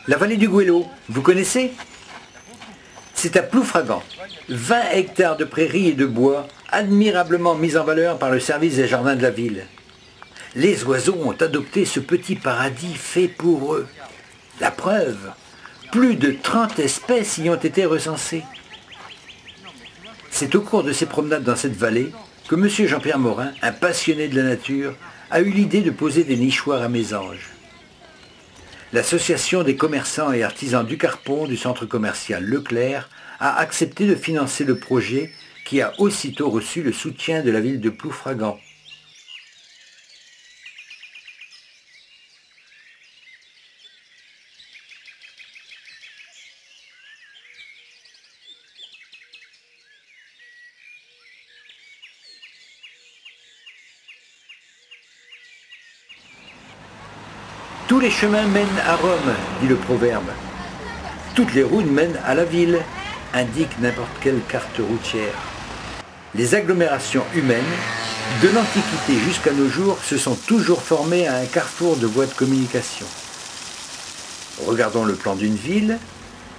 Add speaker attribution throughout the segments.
Speaker 1: La vallée du Goëlo, vous connaissez? C'est à Ploufragan. 20 hectares de prairies et de bois, admirablement mis en valeur par le service des jardins de la ville. Les oiseaux ont adopté ce petit paradis fait pour eux. La preuve, plus de 30 espèces y ont été recensées. C'est au cours de ses promenades dans cette vallée que M. Jean-Pierre Morin, un passionné de la nature, a eu l'idée de poser des nichoirs à mésanges. L'association des commerçants et artisans du Carpon du centre commercial Leclerc a accepté de financer le projet qui a aussitôt reçu le soutien de la ville de Ploufragan. Tous les chemins mènent à Rome, dit le proverbe. Toutes les routes mènent à la ville, indique n'importe quelle carte routière. Les agglomérations humaines, de l'Antiquité jusqu'à nos jours, se sont toujours formées à un carrefour de voies de communication. Regardons le plan d'une ville.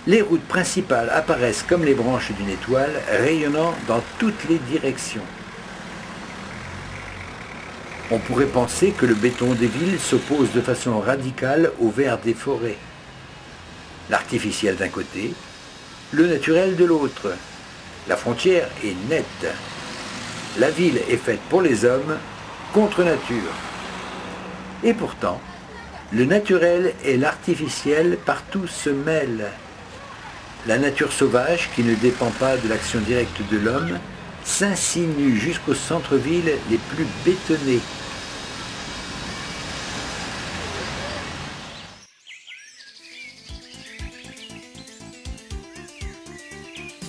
Speaker 1: Les routes principales apparaissent comme les branches d'une étoile, rayonnant dans toutes les directions. On pourrait penser que le béton des villes s'oppose de façon radicale au vert des forêts. L'artificiel d'un côté, le naturel de l'autre. La frontière est nette. La ville est faite pour les hommes, contre nature. Et pourtant, le naturel et l'artificiel partout se mêlent. La nature sauvage, qui ne dépend pas de l'action directe de l'homme, s'insinue jusqu'aux centres-villes les plus bétonnés.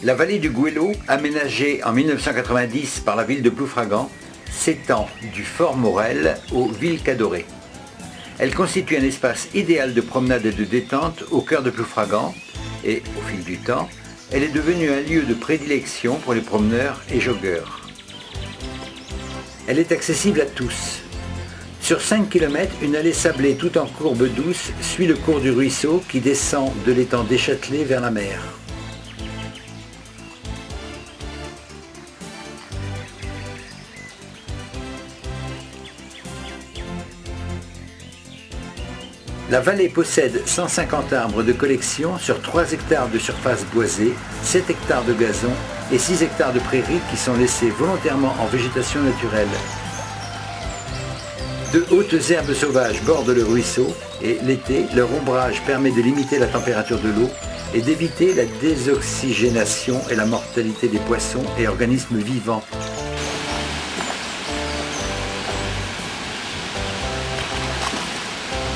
Speaker 1: La vallée du Goëlo, aménagée en 1990 par la ville de Ploufragan, s'étend du Fort Morel au Ville-Cadoré. Elle constitue un espace idéal de promenade et de détente au cœur de Ploufragan et, au fil du temps, elle est devenue un lieu de prédilection pour les promeneurs et joggeurs. Elle est accessible à tous. Sur 5 km, une allée sablée tout en courbe douce suit le cours du ruisseau qui descend de l'étang d'Échâtelet vers la mer. La vallée possède 150 arbres de collection sur 3 hectares de surface boisée, 7 hectares de gazon et 6 hectares de prairies qui sont laissés volontairement en végétation naturelle. De hautes herbes sauvages bordent le ruisseau et l'été, leur ombrage permet de limiter la température de l'eau et d'éviter la désoxygénation et la mortalité des poissons et organismes vivants.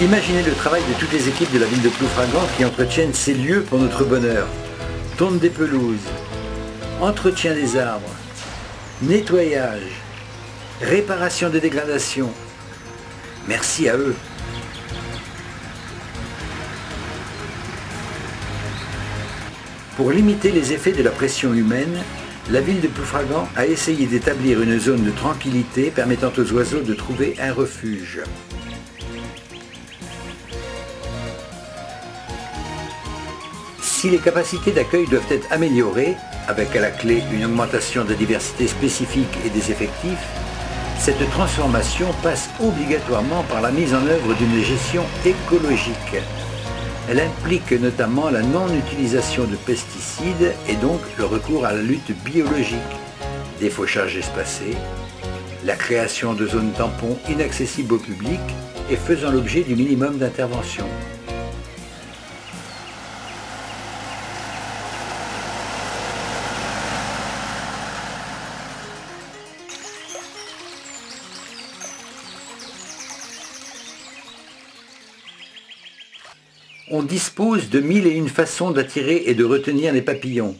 Speaker 1: Imaginez le travail de toutes les équipes de la ville de Ploufragan qui entretiennent ces lieux pour notre bonheur. Tonte des pelouses, entretien des arbres, nettoyage, réparation des dégradations. Merci à eux. Pour limiter les effets de la pression humaine, la ville de Ploufragan a essayé d'établir une zone de tranquillité permettant aux oiseaux de trouver un refuge. Si les capacités d'accueil doivent être améliorées, avec à la clé une augmentation de la diversité spécifique et des effectifs, cette transformation passe obligatoirement par la mise en œuvre d'une gestion écologique. Elle implique notamment la non-utilisation de pesticides et donc le recours à la lutte biologique, des fauchages espacés, la création de zones tampons inaccessibles au public et faisant l'objet du minimum d'intervention. On dispose de 1001 façons d'attirer et de retenir les papillons.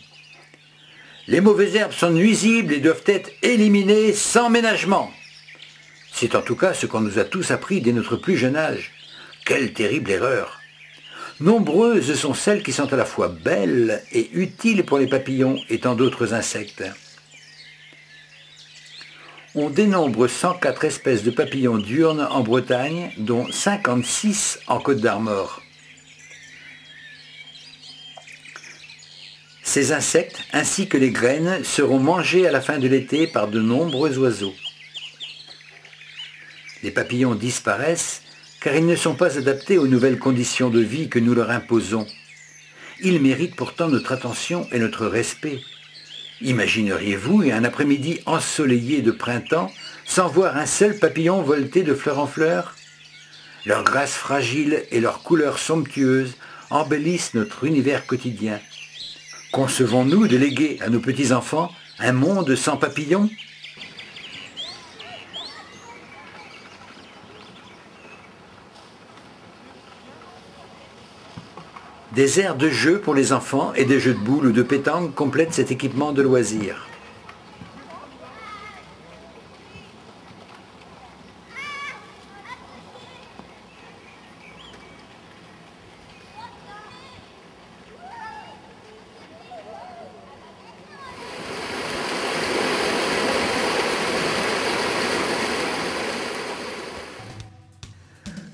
Speaker 1: Les mauvaises herbes sont nuisibles et doivent être éliminées sans ménagement. C'est en tout cas ce qu'on nous a tous appris dès notre plus jeune âge. Quelle terrible erreur! Nombreuses sont celles qui sont à la fois belles et utiles pour les papillons et tant d'autres insectes. On dénombre 104 espèces de papillons diurnes en Bretagne, dont 56 en Côte d'Armor. Ces insectes, ainsi que les graines, seront mangés à la fin de l'été par de nombreux oiseaux. Les papillons disparaissent car ils ne sont pas adaptés aux nouvelles conditions de vie que nous leur imposons. Ils méritent pourtant notre attention et notre respect. Imagineriez-vous un après-midi ensoleillé de printemps sans voir un seul papillon volter de fleur en fleur? Leur grâce fragile et leurs couleurs somptueuses embellissent notre univers quotidien. Concevons-nous de léguer à nos petits-enfants un monde sans papillons? Des aires de jeu pour les enfants et des jeux de boules ou de pétanque complètent cet équipement de loisirs.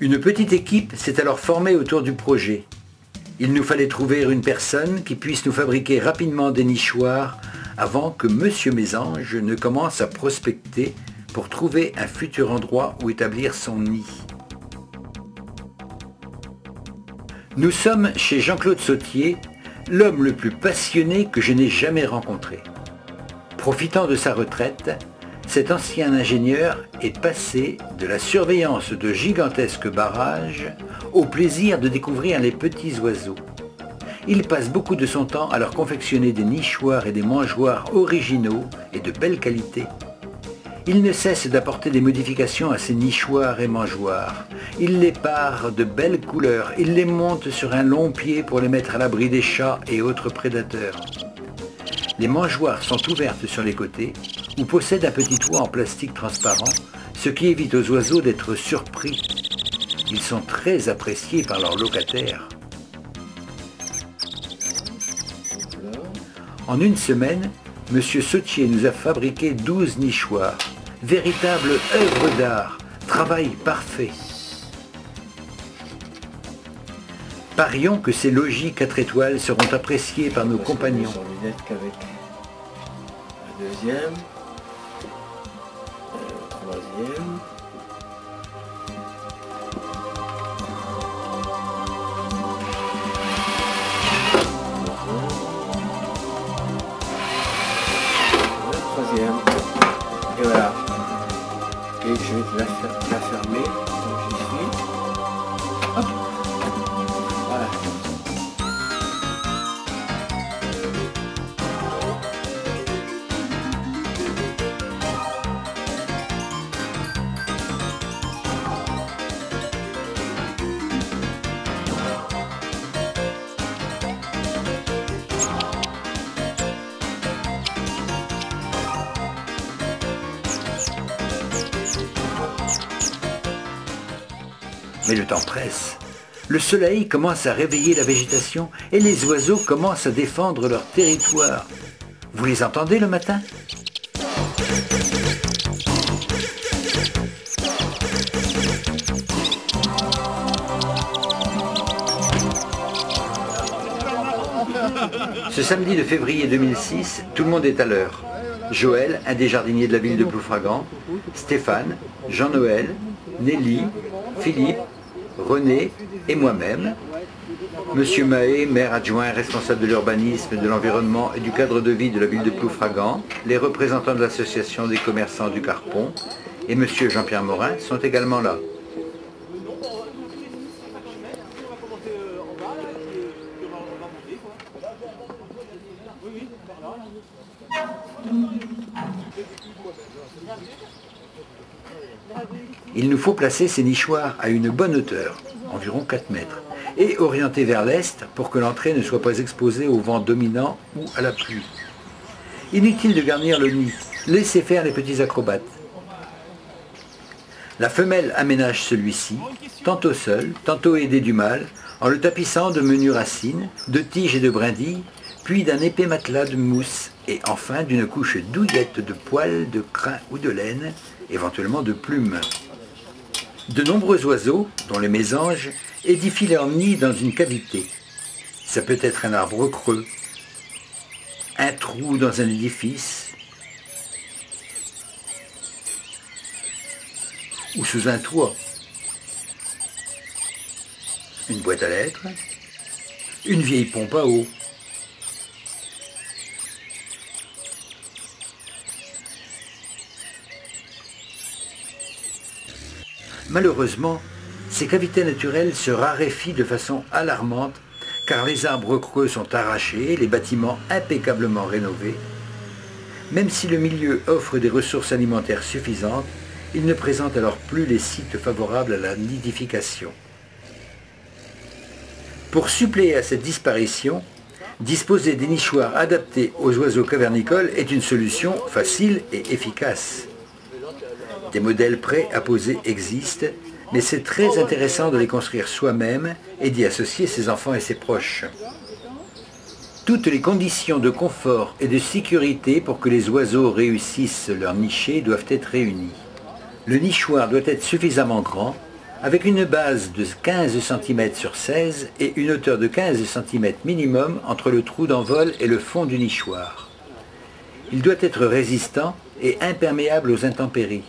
Speaker 1: Une petite équipe s'est alors formée autour du projet. Il nous fallait trouver une personne qui puisse nous fabriquer rapidement des nichoirs avant que Monsieur Mésange ne commence à prospecter pour trouver un futur endroit où établir son nid. Nous sommes chez Jean-Claude Sautier, l'homme le plus passionné que je n'ai jamais rencontré. Profitant de sa retraite, cet ancien ingénieur est passé de la surveillance de gigantesques barrages au plaisir de découvrir les petits oiseaux. Il passe beaucoup de son temps à leur confectionner des nichoirs et des mangeoires originaux et de belle qualité. Il ne cesse d'apporter des modifications à ces nichoirs et mangeoires. Il les pare de belles couleurs, il les monte sur un long pied pour les mettre à l'abri des chats et autres prédateurs. Les mangeoires sont ouvertes sur les côtés ou possèdent un petit toit en plastique transparent, ce qui évite aux oiseaux d'être surpris. Ils sont très appréciés par leurs locataires. En une semaine, M. Sautier nous a fabriqué 12 nichoirs. Véritable œuvre d'art, travail parfait. Parions que ces logis 4 étoiles seront appréciés par nos compagnons.
Speaker 2: Qu'avec le deuxième, le troisième. Le troisième. Et voilà. Et je vais la fermer comme j'y suis. Hop. Voilà.
Speaker 1: Mais le temps presse. Le soleil commence à réveiller la végétation et les oiseaux commencent à défendre leur territoire. Vous les entendez le matin ? Ce samedi de février 2006, tout le monde est à l'heure. Joël, un des jardiniers de la ville de Ploufragan, Stéphane, Jean-Noël, Nelly, Philippe, René et moi-même. Monsieur Mahé, maire adjoint responsable de l'urbanisme, de l'environnement et du cadre de vie de la ville de Ploufragan, les représentants de l'association des commerçants du Carpon et monsieur Jean-Pierre Morin sont également là. Il nous faut placer ces nichoirs à une bonne hauteur, environ 4 mètres, et orienter vers l'est pour que l'entrée ne soit pas exposée au vent dominant ou à la pluie. Inutile de garnir le nid, laissez faire les petits acrobates. La femelle aménage celui-ci, tantôt seule, tantôt aidée du mâle, en le tapissant de menues racines, de tiges et de brindilles, puis d'un épais matelas de mousse, et enfin d'une couche douillette de poils, de crin ou de laine, éventuellement de plumes. De nombreux oiseaux, dont les mésanges, édifient leur nid dans une cavité. Ça peut être un arbre creux, un trou dans un édifice ou sous un toit, une boîte à lettres, une vieille pompe à eau. Malheureusement, ces cavités naturelles se raréfient de façon alarmante car les arbres creux sont arrachés, les bâtiments impeccablement rénovés. Même si le milieu offre des ressources alimentaires suffisantes, il ne présente alors plus les sites favorables à la nidification. Pour suppléer à cette disparition, disposer des nichoirs adaptés aux oiseaux cavernicoles est une solution facile et efficace. Des modèles prêts à poser existent, mais c'est très intéressant de les construire soi-même et d'y associer ses enfants et ses proches. Toutes les conditions de confort et de sécurité pour que les oiseaux réussissent leur nichée doivent être réunies. Le nichoir doit être suffisamment grand, avec une base de 15 cm sur 16 et une hauteur de 15 cm minimum entre le trou d'envol et le fond du nichoir. Il doit être résistant et imperméable aux intempéries.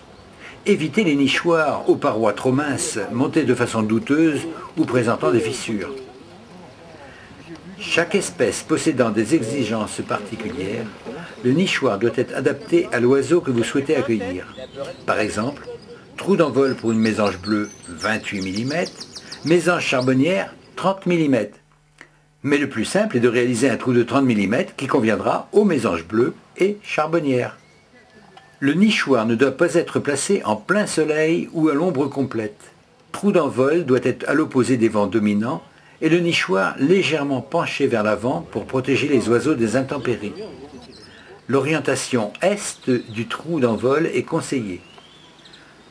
Speaker 1: Évitez les nichoirs aux parois trop minces, montés de façon douteuse ou présentant des fissures. Chaque espèce possédant des exigences particulières, le nichoir doit être adapté à l'oiseau que vous souhaitez accueillir. Par exemple, trou d'envol pour une mésange bleue 28 mm, mésange charbonnière 30 mm. Mais le plus simple est de réaliser un trou de 30 mm qui conviendra aux mésanges bleues et charbonnières. Le nichoir ne doit pas être placé en plein soleil ou à l'ombre complète. Trou d'envol doit être à l'opposé des vents dominants et le nichoir légèrement penché vers l'avant pour protéger les oiseaux des intempéries. L'orientation est du trou d'envol est conseillée.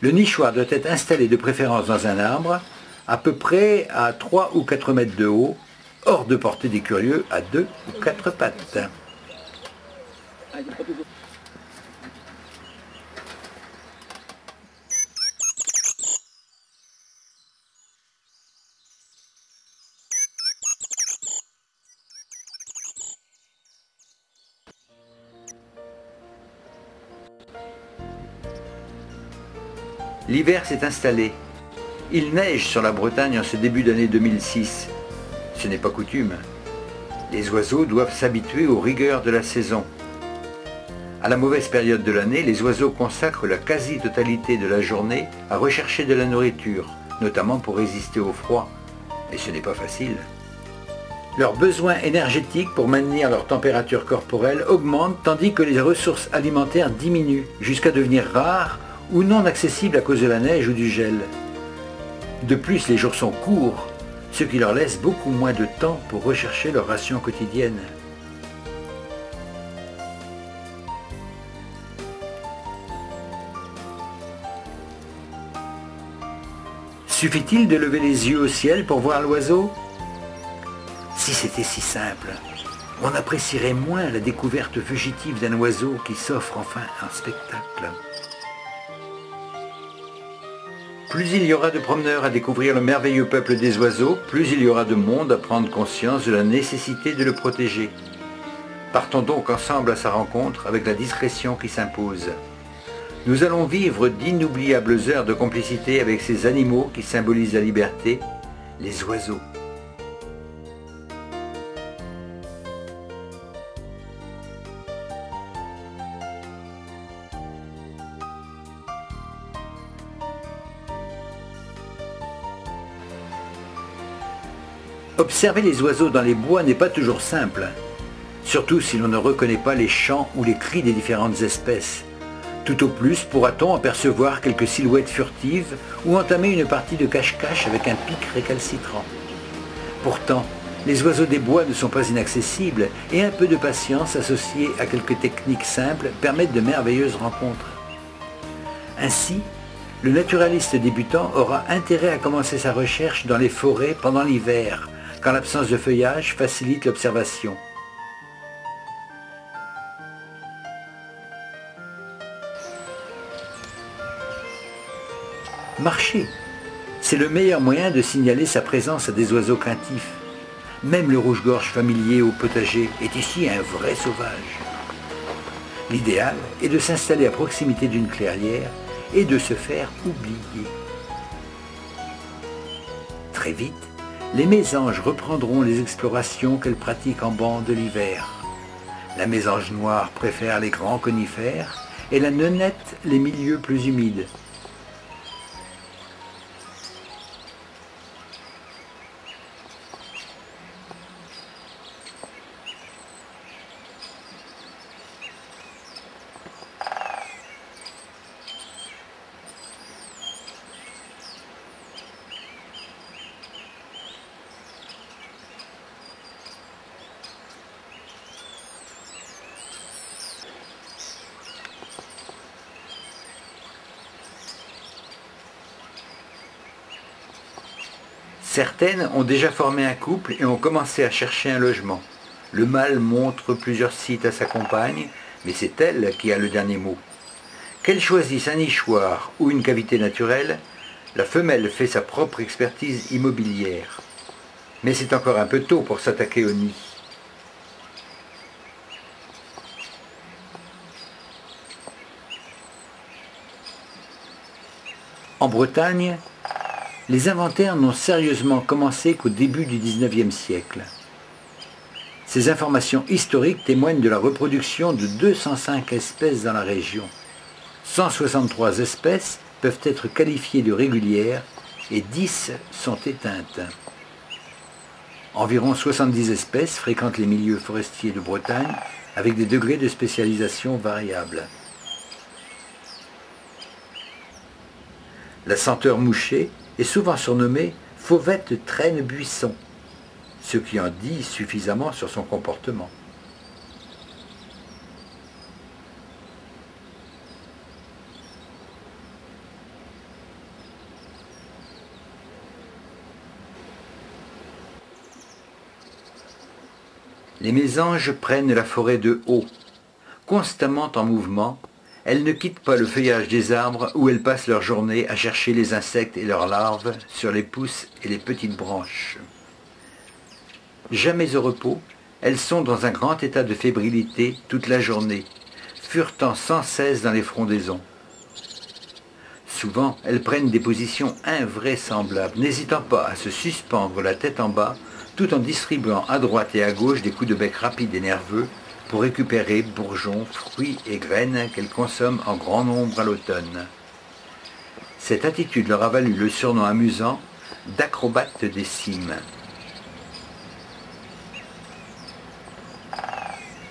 Speaker 1: Le nichoir doit être installé de préférence dans un arbre, à peu près à 3 ou 4 mètres de haut, hors de portée des curieux à 2 ou 4 pattes. L'hiver s'est installé. Il neige sur la Bretagne en ce début d'année 2006. Ce n'est pas coutume. Les oiseaux doivent s'habituer aux rigueurs de la saison. À la mauvaise période de l'année, les oiseaux consacrent la quasi-totalité de la journée à rechercher de la nourriture, notamment pour résister au froid. Et ce n'est pas facile. Leurs besoins énergétiques pour maintenir leur température corporelle augmentent tandis que les ressources alimentaires diminuent, jusqu'à devenir rares ou non accessibles à cause de la neige ou du gel. De plus, les jours sont courts, ce qui leur laisse beaucoup moins de temps pour rechercher leur ration quotidienne. Suffit-il de lever les yeux au ciel pour voir l'oiseau? Si c'était si simple, on apprécierait moins la découverte fugitive d'un oiseau qui s'offre enfin un spectacle. Plus il y aura de promeneurs à découvrir le merveilleux peuple des oiseaux, plus il y aura de monde à prendre conscience de la nécessité de le protéger. Partons donc ensemble à sa rencontre avec la discrétion qui s'impose. Nous allons vivre d'inoubliables heures de complicité avec ces animaux qui symbolisent la liberté, les oiseaux. Observer les oiseaux dans les bois n'est pas toujours simple, surtout si l'on ne reconnaît pas les chants ou les cris des différentes espèces. Tout au plus pourra-t-on apercevoir quelques silhouettes furtives ou entamer une partie de cache-cache avec un pic récalcitrant. Pourtant, les oiseaux des bois ne sont pas inaccessibles et un peu de patience associée à quelques techniques simples permettent de merveilleuses rencontres. Ainsi, le naturaliste débutant aura intérêt à commencer sa recherche dans les forêts pendant l'hiver, quand l'absence de feuillage facilite l'observation. Marcher, c'est le meilleur moyen de signaler sa présence à des oiseaux craintifs. Même le rouge-gorge familier au potager est ici un vrai sauvage. L'idéal est de s'installer à proximité d'une clairière et de se faire oublier. Très vite, les mésanges reprendront les explorations qu'elles pratiquent en bande l'hiver. La mésange noire préfère les grands conifères et la nonnette les milieux plus humides. Certaines ont déjà formé un couple et ont commencé à chercher un logement. Le mâle montre plusieurs sites à sa compagne, mais c'est elle qui a le dernier mot. Qu'elle choisisse un nichoir ou une cavité naturelle, la femelle fait sa propre expertise immobilière. Mais c'est encore un peu tôt pour s'attaquer au nid. En Bretagne, les inventaires n'ont sérieusement commencé qu'au début du XIXe siècle. Ces informations historiques témoignent de la reproduction de 205 espèces dans la région. 163 espèces peuvent être qualifiées de régulières et 10 sont éteintes. Environ 70 espèces fréquentent les milieux forestiers de Bretagne avec des degrés de spécialisation variables. La senteur mouchée est souvent surnommée fauvette traîne-buisson, ce qui en dit suffisamment sur son comportement. Les mésanges prennent la forêt de haut. Constamment en mouvement, elles ne quittent pas le feuillage des arbres où elles passent leur journée à chercher les insectes et leurs larves sur les pousses et les petites branches. Jamais au repos, elles sont dans un grand état de fébrilité toute la journée, furetant sans cesse dans les frondaisons. Souvent, elles prennent des positions invraisemblables, n'hésitant pas à se suspendre la tête en bas, tout en distribuant à droite et à gauche des coups de bec rapides et nerveux, pour récupérer bourgeons, fruits et graines qu'elles consomment en grand nombre à l'automne. Cette attitude leur a valu le surnom amusant d'acrobates des cimes.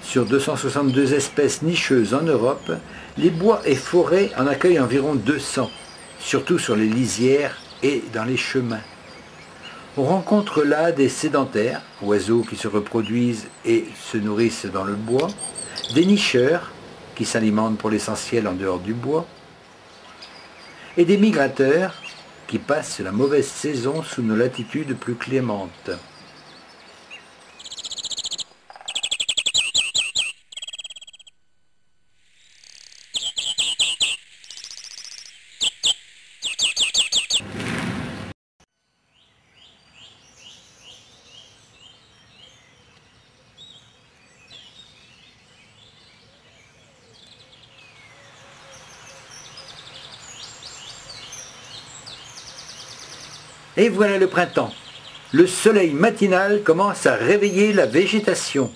Speaker 1: Sur 262 espèces nicheuses en Europe, les bois et forêts en accueillent environ 200, surtout sur les lisières et dans les chemins. On rencontre là des sédentaires, oiseaux qui se reproduisent et se nourrissent dans le bois, des nicheurs, qui s'alimentent pour l'essentiel en dehors du bois, et des migrateurs, qui passent la mauvaise saison sous nos latitudes plus clémentes. Et voilà le printemps. Le soleil matinal commence à réveiller la végétation.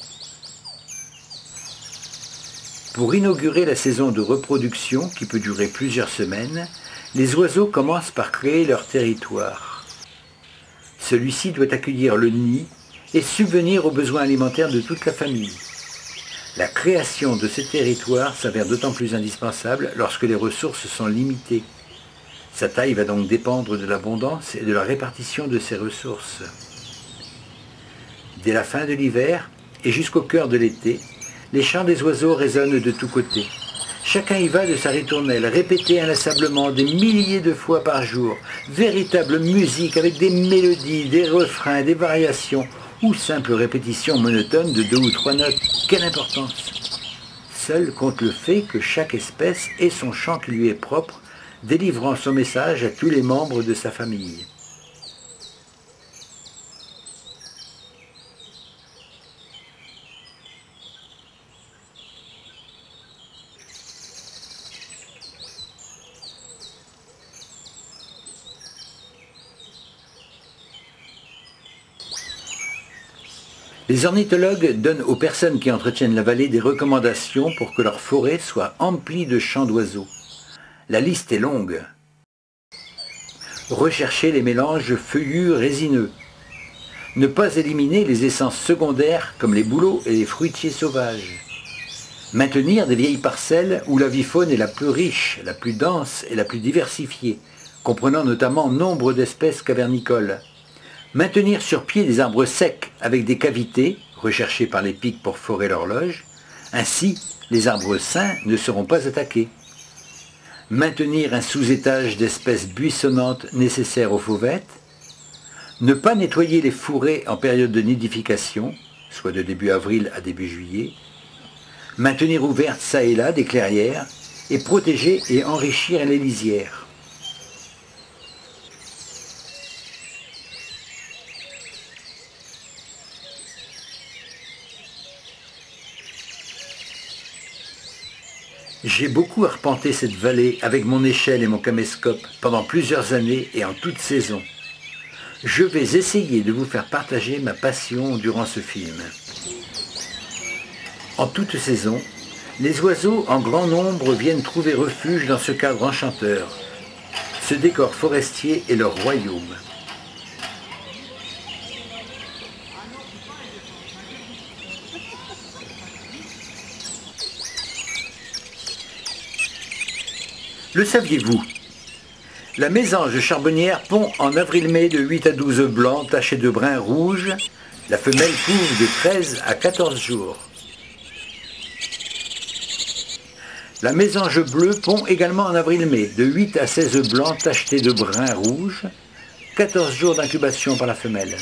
Speaker 1: Pour inaugurer la saison de reproduction, qui peut durer plusieurs semaines, les oiseaux commencent par créer leur territoire. Celui-ci doit accueillir le nid et subvenir aux besoins alimentaires de toute la famille. La création de ces territoires s'avère d'autant plus indispensable lorsque les ressources sont limitées. Sa taille va donc dépendre de l'abondance et de la répartition de ses ressources. Dès la fin de l'hiver et jusqu'au cœur de l'été, les chants des oiseaux résonnent de tous côtés. Chacun y va de sa ritournelle, répétée inlassablement des milliers de fois par jour. Véritable musique avec des mélodies, des refrains, des variations ou simple répétition monotone de 2 ou 3 notes. Quelle importance! Seul compte le fait que chaque espèce ait son chant qui lui est propre, délivrant son message à tous les membres de sa famille. Les ornithologues donnent aux personnes qui entretiennent la vallée des recommandations pour que leur forêt soit emplie de chants d'oiseaux. La liste est longue. Rechercher les mélanges feuillus résineux. Ne pas éliminer les essences secondaires comme les bouleaux et les fruitiers sauvages. Maintenir des vieilles parcelles où la faune est la plus riche, la plus dense et la plus diversifiée, comprenant notamment nombre d'espèces cavernicoles. Maintenir sur pied des arbres secs avec des cavités, recherchées par les pics pour forer l'horloge. Ainsi, les arbres sains ne seront pas attaqués. Maintenir un sous-étage d'espèces buissonnantes nécessaires aux fauvettes. Ne pas nettoyer les fourrés en période de nidification, soit de début avril à début juillet. Maintenir ouvertes çà et là des clairières et protéger et enrichir les lisières. J'ai beaucoup arpenté cette vallée avec mon échelle et mon caméscope pendant plusieurs années et en toute saison. Je vais essayer de vous faire partager ma passion durant ce film. En toute saison, les oiseaux en grand nombre viennent trouver refuge dans ce cadre enchanteur. Ce décor forestier est leur royaume. Le saviez-vous? La mésange charbonnière pond en avril-mai de 8 à 12 œufs blancs tachés de brun rouge. La femelle couve de 13 à 14 jours. La mésange bleue pond également en avril-mai de 8 à 16 œufs blancs tachetés de brun rouge. 14 jours d'incubation par la femelle.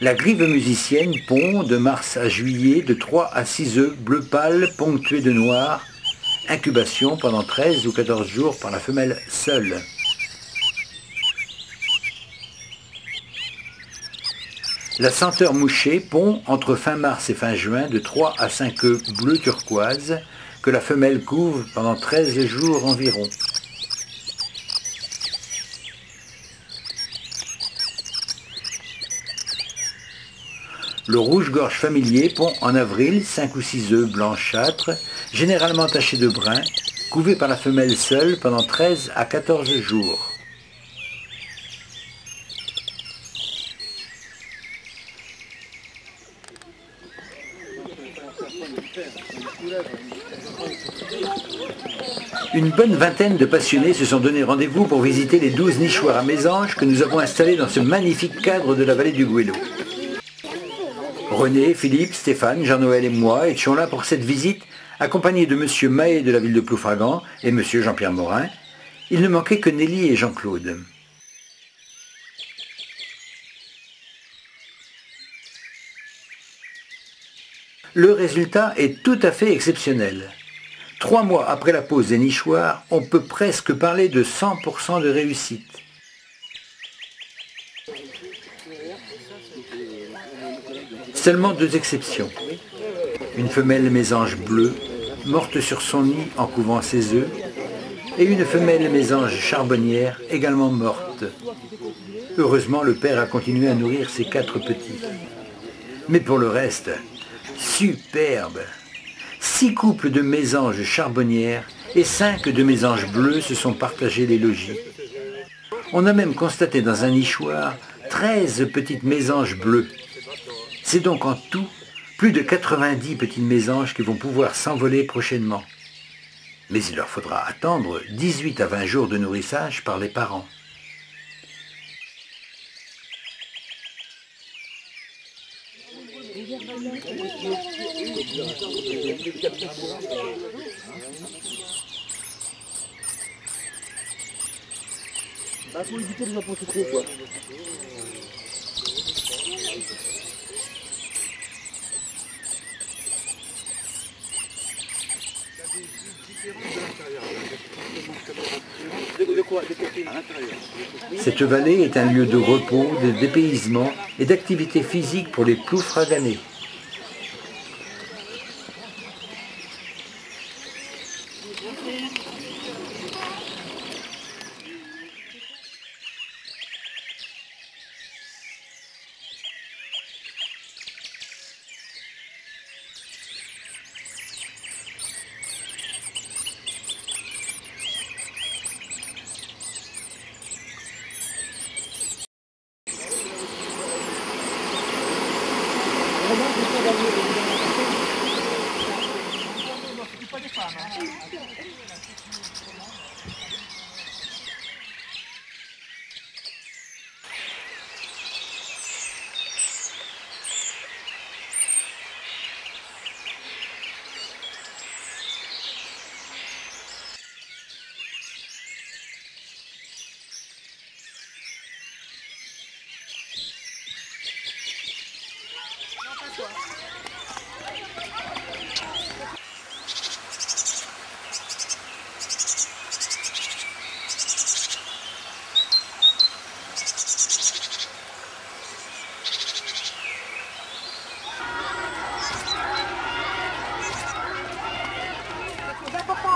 Speaker 1: La grive musicienne pond de mars à juillet de 3 à 6 œufs bleu pâle ponctués de noir. Incubation pendant 13 ou 14 jours par la femelle seule. La senteur mouchée pond entre fin mars et fin juin de 3 à 5 œufs bleu turquoise que la femelle couve pendant 13 jours environ. Le rouge-gorge familier pond en avril 5 ou 6 œufs blanchâtres, généralement tachés de brun, couvés par la femelle seule pendant 13 à 14 jours. Une bonne vingtaine de passionnés se sont donné rendez-vous pour visiter les 12 nichoirs à mésanges que nous avons installés dans ce magnifique cadre de la vallée du Gouello. René, Philippe, Stéphane, Jean-Noël et moi étions là pour cette visite, accompagnés de M. Mahé de la ville de Ploufragan et M. Jean-Pierre Morin. Il ne manquait que Nelly et Jean-Claude. Le résultat est tout à fait exceptionnel. 3 mois après la pose des nichoirs, on peut presque parler de 100% de réussite. Seulement 2 exceptions. Une femelle mésange bleue, morte sur son nid en couvant ses œufs, et une femelle mésange charbonnière, également morte. Heureusement, le père a continué à nourrir ses 4 petits. Mais pour le reste, superbe! 6 couples de mésanges charbonnières et 5 de mésanges bleus se sont partagés les logis. On a même constaté dans un nichoir 13 petites mésanges bleues. C'est donc en tout plus de 90 petites mésanges qui vont pouvoir s'envoler prochainement. Mais il leur faudra attendre 18 à 20 jours de nourrissage par les parents.
Speaker 2: Faut éviter de n'importe trop quoi.
Speaker 1: Cette vallée est un lieu de repos, de dépaysement et d'activité physique pour les Ploufraganais.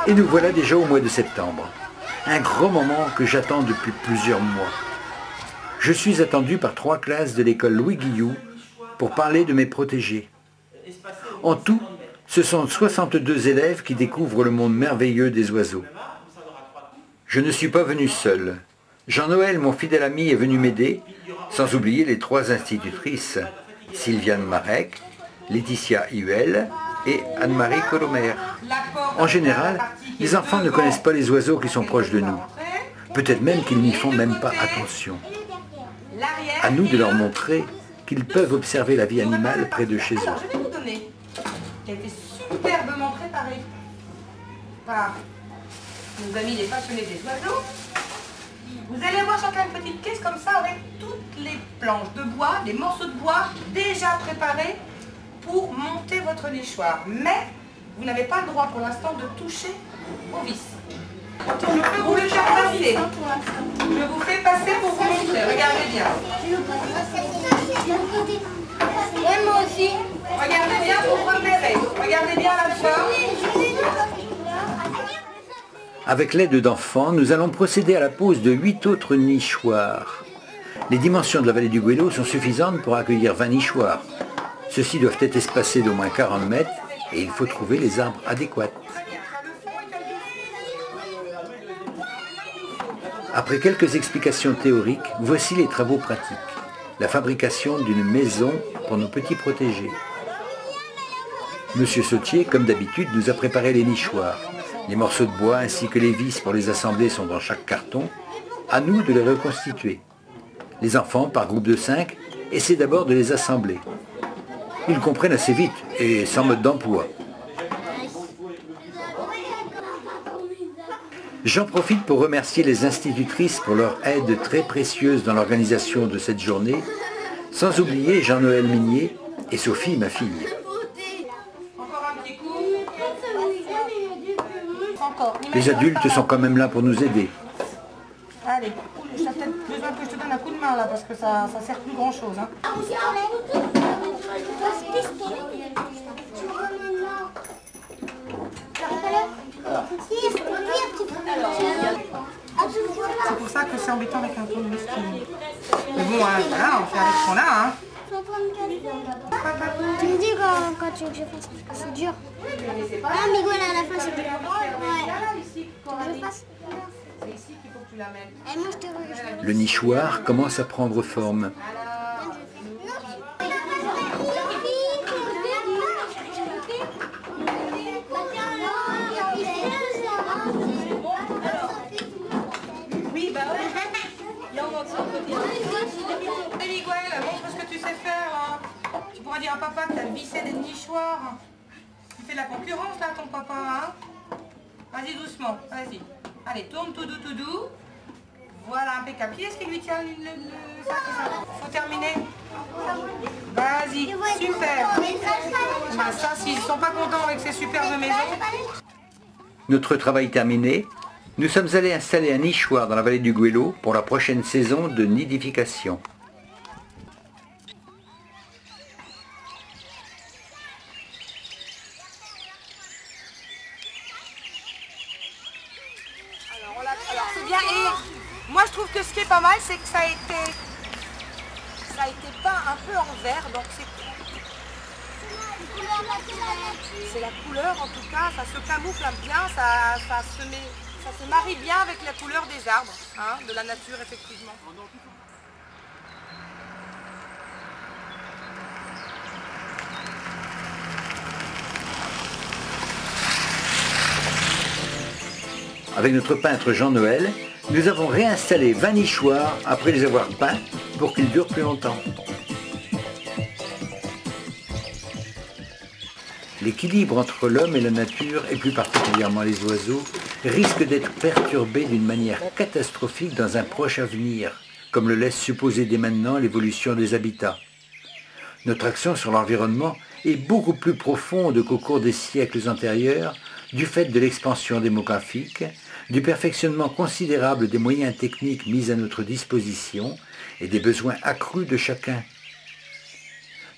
Speaker 1: Et nous voilà déjà au mois de septembre. Un grand moment que j'attends depuis plusieurs mois. Je suis attendu par 3 classes de l'école Louis Guillou pour parler de mes protégés. En tout, ce sont 62 élèves qui découvrent le monde merveilleux des oiseaux. Je ne suis pas venu seul. Jean-Noël, mon fidèle ami, est venu m'aider, sans oublier les 3 institutrices, Sylviane Marek, Laetitia Huel et Anne-Marie Colomer. En général, les enfants ne connaissent pas les oiseaux qui sont proches de nous. Peut-être même qu'ils n'y font même pas attention. À nous de leur montrer qu'ils peuvent observer la vie animale près de chez eux.
Speaker 3: Alors, je vais vous donner, qui a été superbement préparé par nos amis les passionnés des oiseaux. Vous allez avoir chacun une petite caisse comme ça avec toutes les planches de bois, les morceaux de bois déjà préparés pour monter votre nichoir. Mais vous n'avez pas le droit pour l'instant de toucher au vis. Je peux vous le faire passer. Je vous fais passer pour vous montrer. Regardez bien.
Speaker 4: Ouais, moi aussi.
Speaker 3: Regardez bien pour repérer. Regardez bien la forme.
Speaker 1: Avec l'aide d'enfants, nous allons procéder à la pose de 8 autres nichoirs. Les dimensions de la vallée du Gouello sont suffisantes pour accueillir 20 nichoirs. Ceux-ci doivent être espacés d'au moins 40 mètres et il faut trouver les arbres adéquats. Après quelques explications théoriques, voici les travaux pratiques. La fabrication d'une maison pour nos petits protégés. Monsieur Sautier, comme d'habitude, nous a préparé les nichoirs. Les morceaux de bois ainsi que les vis pour les assembler sont dans chaque carton. À nous de les reconstituer. Les enfants, par groupe de 5, essaient d'abord de les assembler. Ils comprennent assez vite et sans mode d'emploi. J'en profite pour remercier les institutrices pour leur aide très précieuse dans l'organisation de cette journée, sans oublier Jean-Noël Minier et Sophie, ma fille.
Speaker 3: Encore un petit coup. Encore.
Speaker 1: Les adultes sont quand même là pour nous aider.
Speaker 3: Allez, j'ai peut-être besoin que je te donne un coup de main là parce que ça sert plus grand chose. Hein. C'est pour ça que c'est embêtant avec un tournevis. Mais bon, hein, voilà, on fait avec ce qu'on a. Hein.
Speaker 4: Tu me dis quand tu veux que je fasse. C'est dur. Ah, mais voilà, à la fin, c'est dur. Ouais. Je fasse.
Speaker 3: C'est ici qu'il faut que tu la mettes.
Speaker 4: Et moi, je te regarde.
Speaker 1: Le nichoir commence à prendre forme.
Speaker 3: Oui, bah ouais. Là, on entend un peu bien. Allez, Miguel, montre ce que tu sais faire. Hein. Tu pourras dire à papa que tu as vissé des nichoirs. Tu fais de la concurrence là, ton papa. Hein. Vas-y, doucement. Vas-y. Allez, tourne tout doux. Voilà, impeccable. Qui est-ce qui lui tient le sac? Faut terminer. Vas-y, super. Bah, ça, s'ils sont pas contents avec ces superbes maisons.
Speaker 1: Notre travail terminé, nous sommes allés installer un nichoir dans la vallée du Gouello pour la prochaine saison de nidification.
Speaker 3: Alors c'est bien et moi je trouve que ce qui est pas mal c'est que ça a été peint un peu en vert donc c'est la couleur en tout cas, ça se camoufle bien, ça se marie bien avec la couleur des arbres, hein, de la nature effectivement.
Speaker 1: Avec notre peintre Jean-Noël, nous avons réinstallé 20 nichoirs après les avoir peints pour qu'ils durent plus longtemps. L'équilibre entre l'homme et la nature, et plus particulièrement les oiseaux, risque d'être perturbé d'une manière catastrophique dans un proche avenir, comme le laisse supposer dès maintenant l'évolution des habitats. Notre action sur l'environnement est beaucoup plus profonde qu'au cours des siècles antérieurs, du fait de l'expansion démographique, du perfectionnement considérable des moyens techniques mis à notre disposition et des besoins accrus de chacun.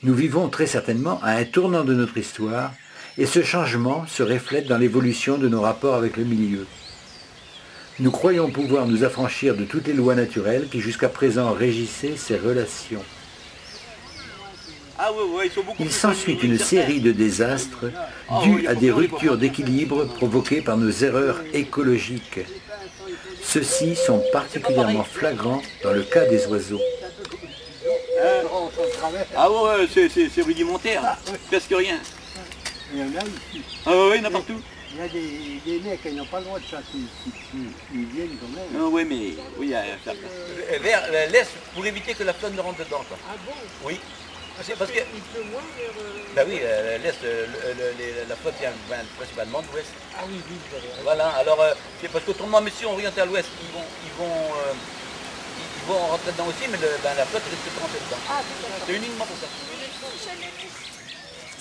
Speaker 1: Nous vivons très certainement à un tournant de notre histoire et ce changement se reflète dans l'évolution de nos rapports avec le milieu. Nous croyons pouvoir nous affranchir de toutes les lois naturelles qui jusqu'à présent régissaient ces relations. Il s'ensuit une série de désastres dus à des ruptures d'équilibre provoquées par nos erreurs écologiques. Ceux-ci sont particulièrement flagrants dans le cas des oiseaux.
Speaker 5: Ah ouais, c'est rudimentaire, presque rien.
Speaker 2: Il y en a ici.
Speaker 5: Ah ouais, il y en a partout.
Speaker 2: Il y a des mecs qui n'ont pas le droit de chasser ici. Ils viennent quand même.
Speaker 5: Ah ouais, mais oui, il y a ça. Vers l'est, pour éviter que la flotte ne rentre dedans. Quoi.
Speaker 6: Ah bon?
Speaker 5: Oui.
Speaker 6: C'est
Speaker 5: parce que...
Speaker 6: Il pleut moins vers...
Speaker 5: Ben oui, l'est, la flotte vient principalement de l'ouest.
Speaker 6: Ah oui, oui, vous avez raison.
Speaker 5: Voilà, alors c'est parce qu'autrement, mais si on oriente à l'ouest, ils vont rentrer dedans aussi, mais la flotte risque de rentrer dedans.
Speaker 6: Ah, d'accord.
Speaker 5: C'est uniquement pour ça.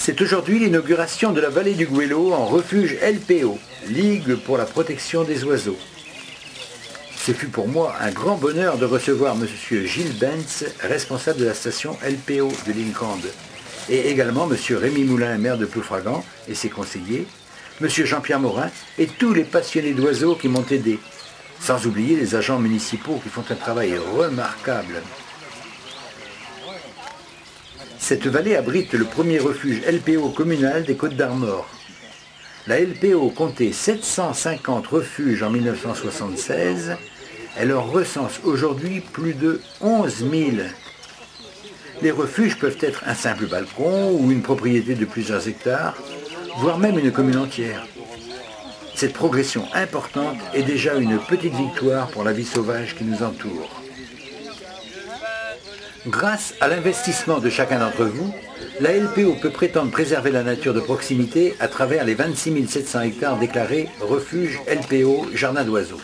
Speaker 1: C'est aujourd'hui l'inauguration de la vallée du Gouello en refuge LPO, Ligue pour la protection des oiseaux. Ce fut pour moi un grand bonheur de recevoir M. Gilles Benz, responsable de la station LPO de Lincande, et également M. Rémi Moulin, maire de Ploufragan, et ses conseillers, M. Jean-Pierre Morin et tous les passionnés d'oiseaux qui m'ont aidé, sans oublier les agents municipaux qui font un travail remarquable. Cette vallée abrite le premier refuge LPO communal des Côtes-d'Armor. La LPO comptait 750 refuges en 1976. Elle en recense aujourd'hui plus de 11 000. Les refuges peuvent être un simple balcon ou une propriété de plusieurs hectares, voire même une commune entière. Cette progression importante est déjà une petite victoire pour la vie sauvage qui nous entoure. Grâce à l'investissement de chacun d'entre vous, la LPO peut prétendre préserver la nature de proximité à travers les 26 700 hectares déclarés refuge LPO Jardin d'oiseaux.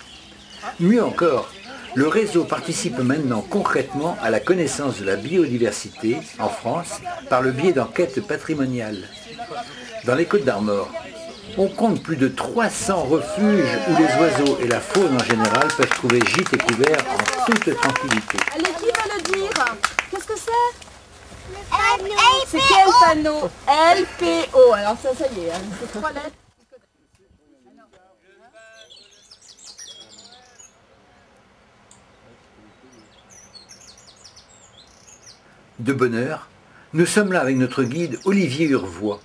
Speaker 1: Mieux encore, le réseau participe maintenant concrètement à la connaissance de la biodiversité en France par le biais d'enquêtes patrimoniales. Dans les Côtes-d'Armor, on compte plus de 300 refuges où les oiseaux et la faune en général peuvent trouver gîte et couvert en toute tranquillité.
Speaker 7: Allez, qui va le dire? Qu'est-ce que c'est?
Speaker 4: Panneau.
Speaker 7: C'est quel panneau? LPO. Alors ça y est, hein, c'est 3 lettres.
Speaker 1: De bonne heure, nous sommes là avec notre guide Olivier Urvois.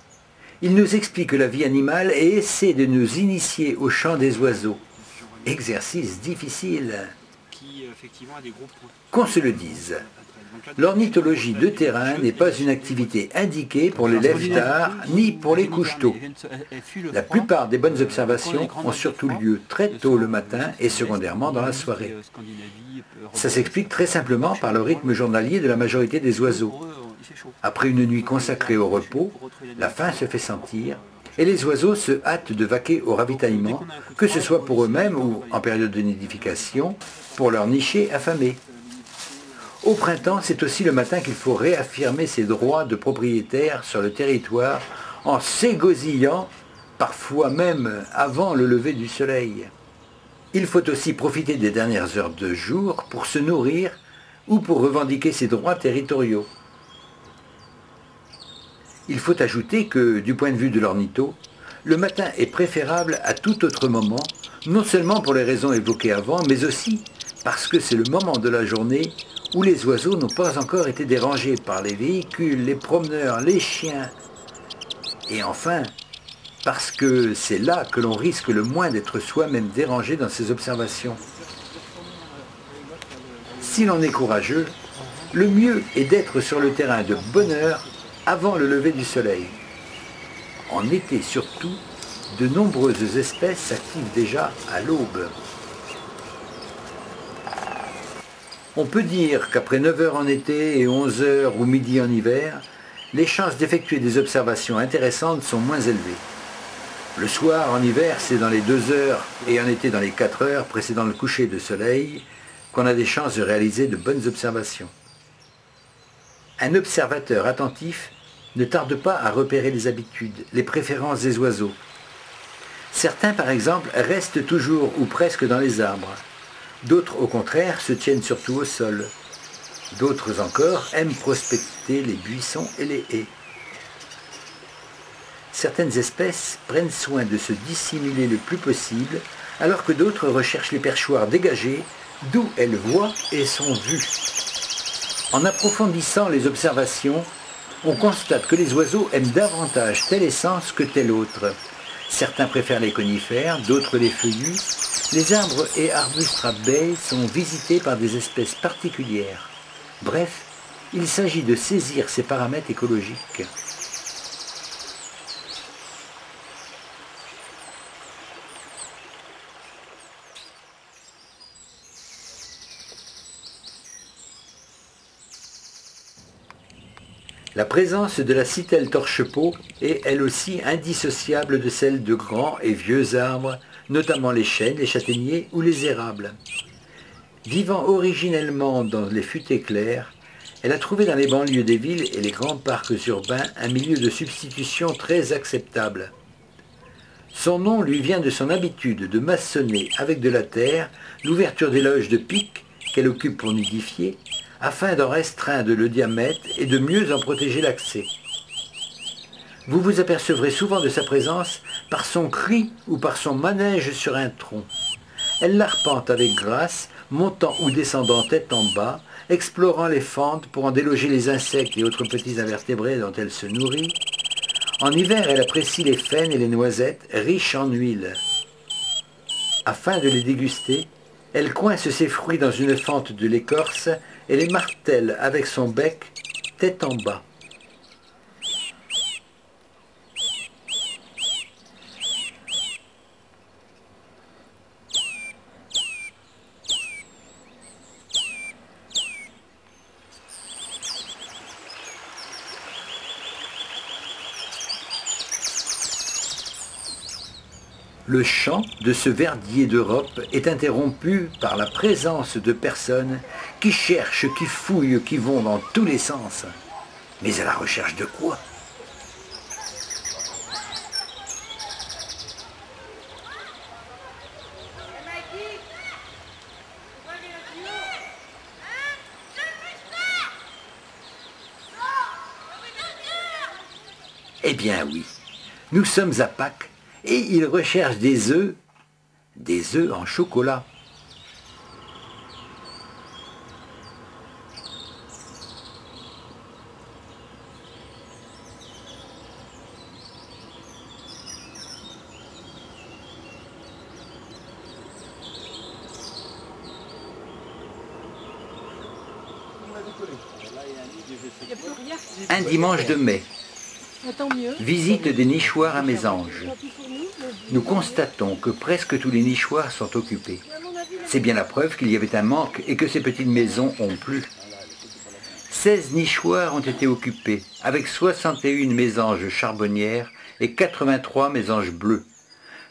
Speaker 1: Il nous explique la vie animale et essaie de nous initier au chant des oiseaux. Exercice difficile. Qu'on se le dise, l'ornithologie de terrain n'est pas une activité indiquée pour les lève-tard ni pour les couche-tôt. La plupart des bonnes observations ont surtout lieu très tôt le matin et secondairement dans la soirée. Ça s'explique très simplement par le rythme journalier de la majorité des oiseaux. Après une nuit consacrée au repos, la faim se fait sentir et les oiseaux se hâtent de vaquer au ravitaillement, que ce soit pour eux-mêmes ou, en période de nidification, pour leurs nichés affamés. Au printemps, c'est aussi le matin qu'il faut réaffirmer ses droits de propriétaire sur le territoire en s'égosillant, parfois même avant le lever du soleil. Il faut aussi profiter des dernières heures de jour pour se nourrir ou pour revendiquer ses droits territoriaux. Il faut ajouter que, du point de vue de l'ornitho, le matin est préférable à tout autre moment, non seulement pour les raisons évoquées avant, mais aussi parce que c'est le moment de la journée où les oiseaux n'ont pas encore été dérangés par les véhicules, les promeneurs, les chiens. Et enfin, parce que c'est là que l'on risque le moins d'être soi-même dérangé dans ses observations. Si l'on est courageux, le mieux est d'être sur le terrain de bonne heure avant le lever du soleil. En été surtout, de nombreuses espèces s'activent déjà à l'aube. On peut dire qu'après 9 heures en été et 11 heures ou midi en hiver, les chances d'effectuer des observations intéressantes sont moins élevées. Le soir, en hiver, c'est dans les 2 heures et en été dans les 4 heures précédant le coucher de soleil qu'on a des chances de réaliser de bonnes observations. Un observateur attentif ne tarde pas à repérer les habitudes, les préférences des oiseaux. Certains, par exemple, restent toujours ou presque dans les arbres. D'autres, au contraire, se tiennent surtout au sol. D'autres encore aiment prospecter les buissons et les haies. Certaines espèces prennent soin de se dissimuler le plus possible, alors que d'autres recherchent les perchoirs dégagés, d'où elles voient et sont vues. En approfondissant les observations, on constate que les oiseaux aiment davantage telle essence que telle autre. Certains préfèrent les conifères, d'autres les feuillus. Les arbres et arbustes à baies sont visités par des espèces particulières. Bref, il s'agit de saisir ces paramètres écologiques. La présence de la citelle torche-peau est elle aussi indissociable de celle de grands et vieux arbres, notamment les chênes, les châtaigniers ou les érables. Vivant originellement dans les futaies claires, elle a trouvé dans les banlieues des villes et les grands parcs urbains un milieu de substitution très acceptable. Son nom lui vient de son habitude de maçonner avec de la terre l'ouverture des loges de pic qu'elle occupe pour nidifier, afin d'en restreindre le diamètre et de mieux en protéger l'accès. Vous vous apercevrez souvent de sa présence par son cri ou par son manège sur un tronc. Elle l'arpente avec grâce, montant ou descendant tête en bas, explorant les fentes pour en déloger les insectes et autres petits invertébrés dont elle se nourrit. En hiver, elle apprécie les faînes et les noisettes, riches en huile. Afin de les déguster, elle coince ses fruits dans une fente de l'écorce et les martèle avec son bec, tête en bas. Le chant de ce verdier d'Europe est interrompu par la présence de personnes qui cherchent, qui fouillent, qui vont dans tous les sens. Mais à la recherche de quoi? Eh bien oui, nous sommes à Pâques. Et ils recherchent des œufs en chocolat. Un dimanche de mai. Visite des nichoirs à mésanges. Nous constatons que presque tous les nichoirs sont occupés. C'est bien la preuve qu'il y avait un manque et que ces petites maisons ont plu. 16 nichoirs ont été occupés, avec 61 mésanges charbonnières et 83 mésanges bleues.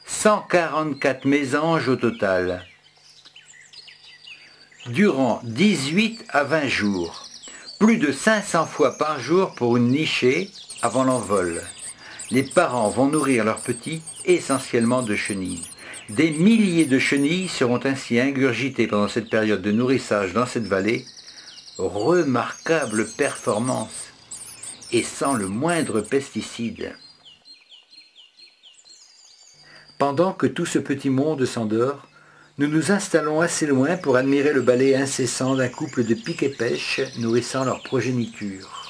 Speaker 1: 144 mésanges au total. Durant 18 à 20 jours. Plus de 500 fois par jour pour une nichée avant l'envol. Les parents vont nourrir leurs petits essentiellement de chenilles. Des milliers de chenilles seront ainsi ingurgitées pendant cette période de nourrissage dans cette vallée. Remarquable performance et sans le moindre pesticide. Pendant que tout ce petit monde s'endort, nous nous installons assez loin pour admirer le balai incessant d'un couple de pics et pêches nourrissant leur progéniture.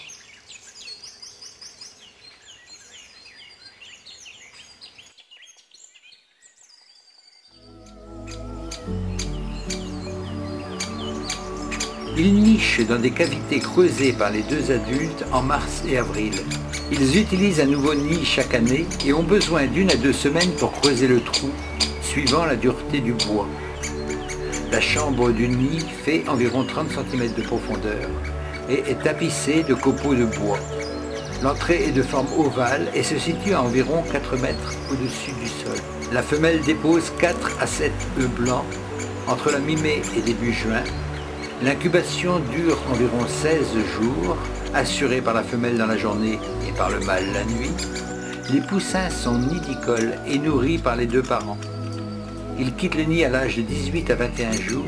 Speaker 1: Ils nichent dans des cavités creusées par les deux adultes en mars et avril. Ils utilisent un nouveau nid chaque année et ont besoin d'1 à 2 semaines pour creuser le trou, suivant la dureté du bois. La chambre du nid fait environ 30 cm de profondeur et est tapissée de copeaux de bois. L'entrée est de forme ovale et se situe à environ 4 mètres au-dessus du sol. La femelle dépose 4 à 7 œufs blancs entre la mi-mai et début juin. L'incubation dure environ 16 jours, assurée par la femelle dans la journée et par le mâle la nuit. Les poussins sont nidicoles et nourris par les deux parents. Ils quittent le nid à l'âge de 18 à 21 jours.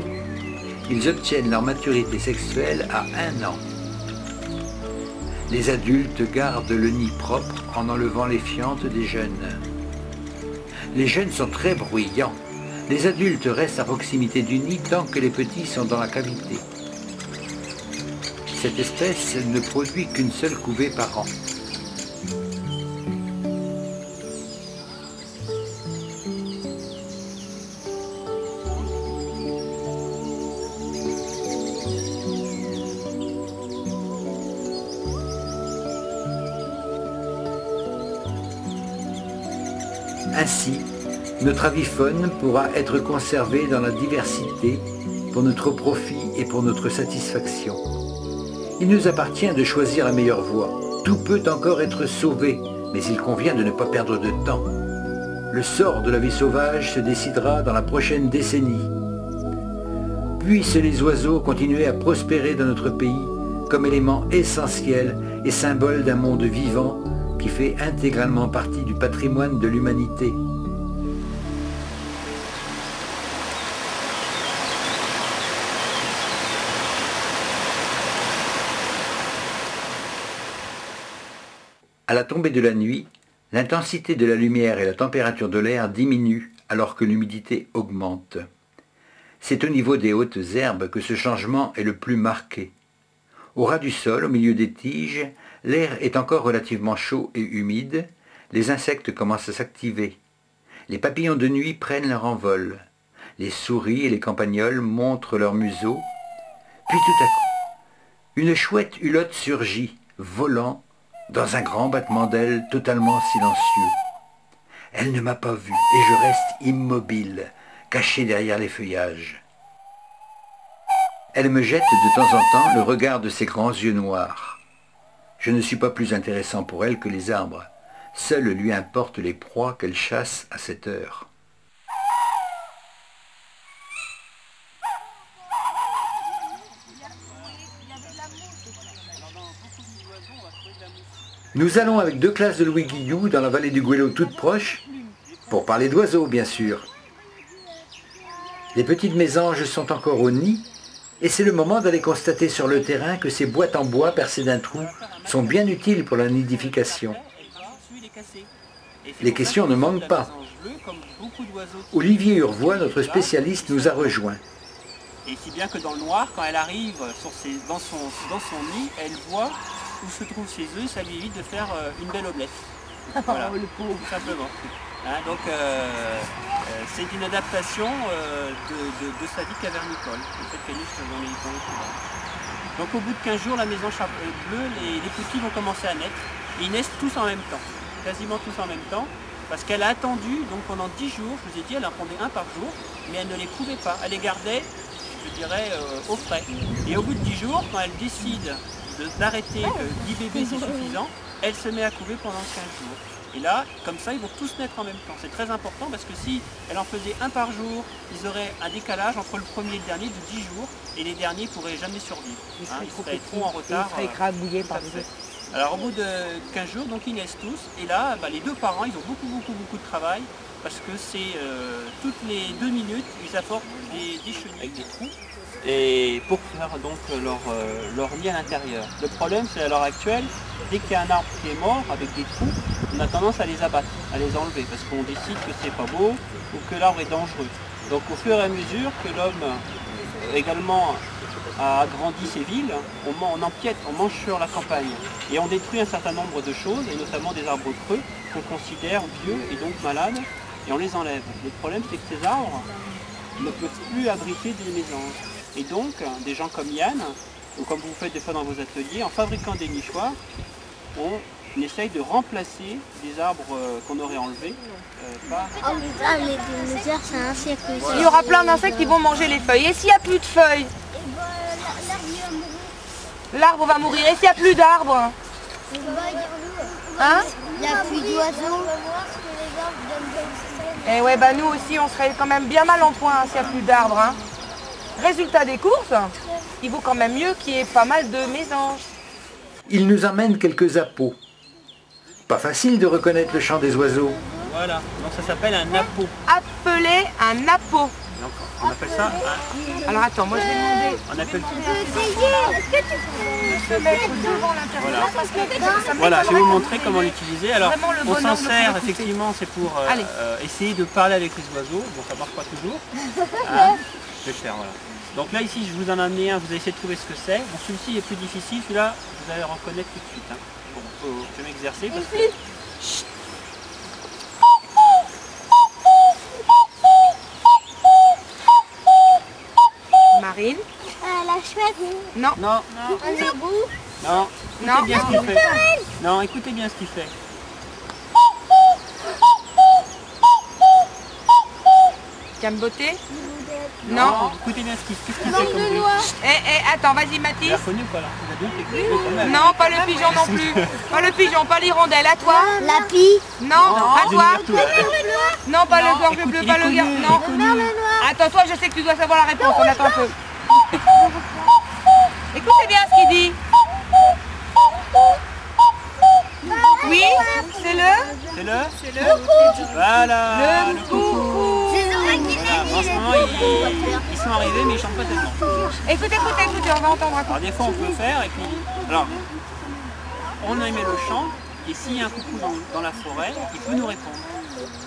Speaker 1: Ils obtiennent leur maturité sexuelle à 1 an. Les adultes gardent le nid propre en enlevant les fientes des jeunes. Les jeunes sont très bruyants. Les adultes restent à proximité du nid tant que les petits sont dans la cavité. Cette espèce ne produit qu'une seule couvée par an. Ainsi, notre avifaune pourra être conservée dans la diversité pour notre profit et pour notre satisfaction. Il nous appartient de choisir la meilleure voie. Tout peut encore être sauvé, mais il convient de ne pas perdre de temps. Le sort de la vie sauvage se décidera dans la prochaine décennie. Puissent les oiseaux continuer à prospérer dans notre pays comme élément essentiel et symbole d'un monde vivant qui fait intégralement partie du patrimoine de l'humanité. À la tombée de la nuit, l'intensité de la lumière et la température de l'air diminuent alors que l'humidité augmente. C'est au niveau des hautes herbes que ce changement est le plus marqué. Au ras du sol, au milieu des tiges, l'air est encore relativement chaud et humide, les insectes commencent à s'activer. Les papillons de nuit prennent leur envol. Les souris et les campagnols montrent leur museau. Puis tout à coup, une chouette hulotte surgit, volant, dans un grand battement d'ailes totalement silencieux. Elle ne m'a pas vu et je reste immobile, caché derrière les feuillages. Elle me jette de temps en temps le regard de ses grands yeux noirs. Je ne suis pas plus intéressant pour elle que les arbres. Seul lui importent les proies qu'elle chasse à cette heure. Nous allons avec 2 classes de Louis Guillou dans la vallée du Gouello toute proche, pour parler d'oiseaux bien sûr. Les petites mésanges sont encore au nid, et c'est le moment d'aller constater sur le terrain que ces boîtes en bois percées d'un trou sont bien utiles pour la nidification. Les questions ne manquent pas. Olivier Urvois, notre spécialiste, nous a rejoints.
Speaker 6: Et si bien que dans le noir, quand elle arrive dans son nid, elle voit où se trouvent ses œufs, ça lui évite de faire une belle omelette. Voilà, tout simplement. Hein, donc c'est une adaptation de sa vie cavernicole, le fait qu'elle niche dans les couloirs. Donc au bout de 15 jours, la mésange bleue, les petits vont commencer à naître. Et ils naissent tous en même temps, quasiment tous en même temps, parce qu'elle a attendu, donc pendant 10 jours, je vous ai dit, elle en pondait un par jour, mais elle ne les couvait pas, elle les gardait, je dirais, au frais. Et au bout de 10 jours, quand elle décide d'arrêter 10 bébés, c'est suffisant, elle se met à couver pendant 15 jours. Et là, comme ça, ils vont tous naître en même temps. C'est très important parce que si elle en faisait un par jour, ils auraient un décalage entre le premier et le dernier de 10 jours, et les derniers ne pourraient jamais survivre. Ils seraient trop en retard.
Speaker 3: Ils seraient écrabouillés par les autres.
Speaker 6: Alors au bout de 15 jours, donc ils naissent tous, et là, les 2 parents, ils ont beaucoup de travail, parce que c'est toutes les 2 minutes, ils apportent des chenilles avec des trous, et pour faire donc leur nid à l'intérieur. Le problème, c'est à l'heure actuelle, dès qu'il y a un arbre qui est mort avec des trous, on a tendance à les abattre, à les enlever, parce qu'on décide que c'est pas beau, ou que l'arbre est dangereux. Donc au fur et à mesure que l'homme également a agrandi ces villes, on empiète, on mange sur la campagne. Et on détruit un certain nombre de choses, et notamment des arbres creux, qu'on considère vieux et donc malades, et on les enlève. Le problème, c'est que ces arbres ne peuvent plus abriter des mésanges. Et donc, des gens comme Yann, ou comme vous faites des fois dans vos ateliers, en fabriquant des nichoirs, on essaye de remplacer des arbres qu'on aurait enlevés par...
Speaker 4: Oh putain, les dinosaures, c'est un siècle.
Speaker 3: Il y aura plein d'insectes qui vont manger les feuilles. Et s'il n'y a plus de feuilles, l'arbre va mourir. Et s'il n'y a plus d'arbres, hein?
Speaker 4: Il n'y a plus d'oiseaux.
Speaker 3: Et ouais, bah nous aussi, on serait quand même bien mal en point hein, s'il n'y a plus d'arbres. Hein. Résultat des courses, il vaut quand même mieux qu'il y ait pas mal de mésanges.
Speaker 1: Il nous emmène quelques appos. Pas facile de reconnaître le chant des oiseaux.
Speaker 6: Voilà, donc ça s'appelle un appôt.
Speaker 3: Appelé un appôt.
Speaker 6: Donc, on appelle ça
Speaker 3: Alors attends, moi je vais demander
Speaker 6: on appelle
Speaker 3: de se mettre devant l'intérieur parce que ça
Speaker 6: voilà, je vais vous montrer comment l'utiliser. Alors,
Speaker 3: Vraiment le
Speaker 6: on
Speaker 3: bon
Speaker 6: s'en
Speaker 3: angle
Speaker 6: sert
Speaker 3: pour écouter.
Speaker 6: effectivement, c'est pour
Speaker 3: Allez.
Speaker 6: essayer de parler avec les oiseaux. Bon, ça marche pas toujours. Hein, je vais le faire, voilà. Donc là, ici, je vous en ai amené un, vous allez essayer de trouver ce que c'est. Bon, celui-ci est plus difficile, celui-là, vous allez le reconnaître tout de suite. Hein. Bon, je vais m'exercer parce que...
Speaker 3: Marine.
Speaker 4: La chouette.
Speaker 3: Non.
Speaker 6: Non,
Speaker 4: Un hibou.
Speaker 6: non,
Speaker 3: Non.
Speaker 6: écoutez bien ce qu'il fait. Non, écoutez bien ce qu'il fait.
Speaker 3: Camboté. Non.
Speaker 6: Écoutez bien ce qu'il fait
Speaker 4: Langue
Speaker 6: comme
Speaker 4: de
Speaker 6: bruit.
Speaker 4: noix.
Speaker 3: Attends, vas-y
Speaker 6: Vous
Speaker 3: Mathis.
Speaker 6: l'avez reconnu ou pas là? Vous avez vu qu'il fait quand même.
Speaker 3: Non, pas le pigeon non plus. Pas le pigeon, pas l'hirondelle. À toi.
Speaker 4: La pie.
Speaker 3: Non, à
Speaker 6: vous
Speaker 3: toi.
Speaker 6: allez dire tout, hein.
Speaker 3: Non, pas le gorge
Speaker 6: écoute,
Speaker 3: bleu,
Speaker 6: il
Speaker 3: pas
Speaker 6: est
Speaker 3: le
Speaker 6: connu,
Speaker 3: garde.
Speaker 6: il est
Speaker 3: Non.
Speaker 6: connu.
Speaker 4: Merle noir.
Speaker 3: Attends, toi, je sais que tu dois savoir la réponse. On attend un peu. Écoutez bien ce qu'il dit. Oui, c'est le.
Speaker 6: C'est le
Speaker 3: C'est le.
Speaker 6: Voilà,
Speaker 3: Le
Speaker 6: le coucou.
Speaker 3: coucou.
Speaker 4: J'ai l'oreille qui
Speaker 6: Voilà, en ce moment, ils sont arrivés, mais ils chantent pas tellement.
Speaker 3: Écoutez, on va entendre un
Speaker 6: Alors des fois, on peut faire, et puis... Alors, on émet le chant, et s'il y a un coucou dans la forêt, il peut nous répondre.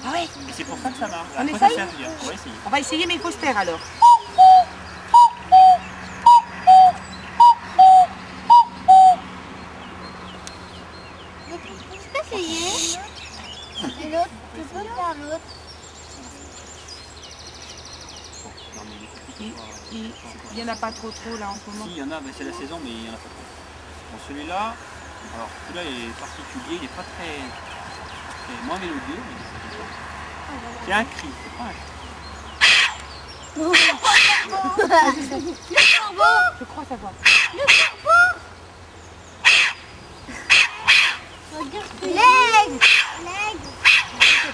Speaker 3: Ah oui.
Speaker 6: Et c'est pour ça que ça marche.
Speaker 3: On
Speaker 6: Après, ça
Speaker 3: essaye
Speaker 6: sert bien. On va essayer.
Speaker 3: On va essayer, mais il faut se taire alors.
Speaker 4: Tu peux essayer. Et l'autre, tu peux faire l'autre.
Speaker 3: Il n'y en a pas trop là en ce moment.
Speaker 6: Si, il y en a, mais c'est la saison, mais il n'y en a pas trop. Bon, celui-là, alors celui-là est particulier, il n'est pas très moins mélodieux, mais c'est un cri, c'est pas un cri.
Speaker 3: Je crois savoir.
Speaker 4: L'aigle.